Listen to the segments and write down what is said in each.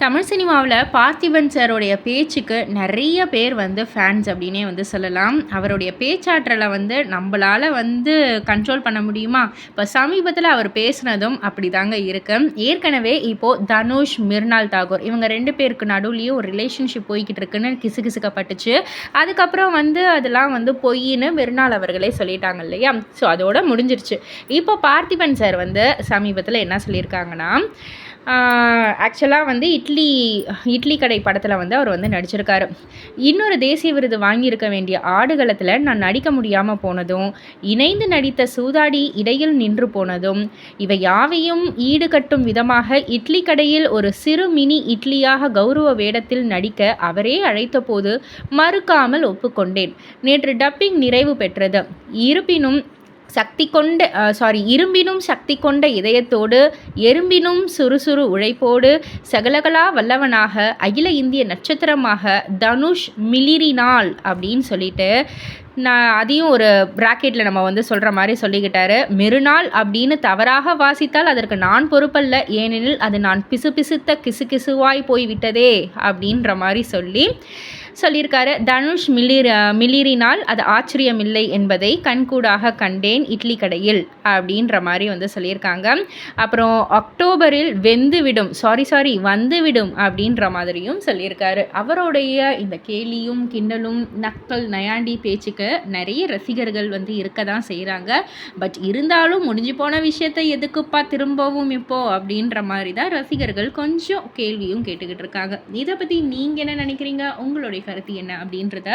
தமிழ் சினிமாவில் பார்த்திபன் சாரோடைய பேச்சுக்கு நிறைய பேர் வந்து ஃபேன்ஸ் அப்படின்னே வந்து சொல்லலாம். அவருடைய பேச்சாற்றலை வந்து நம்மளால் வந்து கண்ட்ரோல் பண்ண முடியுமா? இப்போ சமீபத்தில் அவர் பேசுனதும் அப்படி தாங்க இருக்கு. ஏற்கனவே இப்போது தனுஷ், மிர்னால் தாகூர் இவங்க 2 பேருக்கு நடுவுலையும் ஒரு ரிலேஷன்ஷிப் போய்கிட்டு இருக்குன்னு கிசுகிசுக்கப்பட்டுச்சு. அதுக்கப்புறம் வந்து அதெல்லாம் வந்து பொய்ன்னு மிர்னால் அவர்களே சொல்லிட்டாங்க இல்லையா? ஸோ அதோட முடிஞ்சிருச்சு. இப்போ பார்த்திபன் சார் வந்து சமீபத்தில் என்ன சொல்லியிருக்காங்கன்னா, ஆக்சுவலாக வந்து இட்லி கடை படத்தில் வந்து அவர் வந்து நடிச்சிருக்காரு. இன்னொரு தேசிய விருது வாங்கியிருக்க வேண்டிய ஆடுகளத்தில் நான் நடிக்க முடியாமல் போனதும், இணைந்து நடித்த சூதாடி இடையில் நின்று போனதும், இவை யாவையும் ஈடுகட்டும் விதமாக இட்லி கடையில் ஒரு சிறு மினி இட்லியாக கௌரவ வேடத்தில் நடிக்க அவரே அழைத்தபோது மறுக்காமல் ஒப்புக்கொண்டேன். நேற்று டப்பிங் நிறைவு பெற்றது. இரும்பினும் சக்தி கொண்ட இதயத்தோடு, எறும்பினும் சுறுசுறு உழைப்போடு, சகலகலா வல்லவனாக, அகில இந்திய நட்சத்திரமாக தனுஷ் மிளிரினாள் அப்படின்னு சொல்லிட்டு, நான் அதையும் ஒரு பிராக்கெட்டில் நம்ம வந்து சொல்கிற மாதிரி சொல்லிக்கிட்டாரு. மெருநாள் அப்படின்னு தவறாக வாசித்தால் அதற்கு நான் பொறுப்பல்ல, ஏனெனில் அது நான் பிசுபிசுத்த கிசுகிசுவாய் போய்விட்டதே அப்படின்ற மாதிரி சொல்லியிருக்காரு. தனுஷ் மிளிரினால் அது ஆச்சரியமில்லை என்பதை கண்கூடாக கண்டேன் இட்லி கடையில் அப்படின்ற மாதிரி வந்து சொல்லியிருக்காங்க. அப்புறம் அக்டோபரில் வந்துவிடும் அப்படின்ற மாதிரியும் சொல்லியிருக்காரு. அவருடைய இந்த கேலியும் கிண்டலும் நக்கல் நயாண்டி பேச்சுக்கு நிறைய ரசிகர்கள் வந்து இருக்க தான் செய்கிறாங்க. பட் இருந்தாலும் முடிஞ்சு போன விஷயத்தை எதுக்குப்பா திரும்பவும் இப்போ அப்படின்ற மாதிரி தான் ரசிகர்கள் கொஞ்சம் கேள்வியும் கேட்டுக்கிட்டு இருக்காங்க. இதை பற்றி நீங்கள் என்ன நினைக்கிறீங்க? உங்களுடைய கருத்து என்ன அப்படின்றத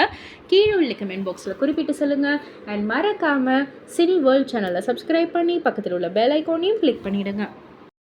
கீழே உள்ள கமெண்ட் பாக்ஸில் குறிப்பிட்டு சொல்லுங்கள். அண்ட் மறக்காமல் சினி வேர்ல்ட் சேனலை சப்ஸ்கிரைப் பண்ணி பக்கத்தில் உள்ள பெல் ஐக்கானையும் கிளிக் பண்ணிவிடுங்க.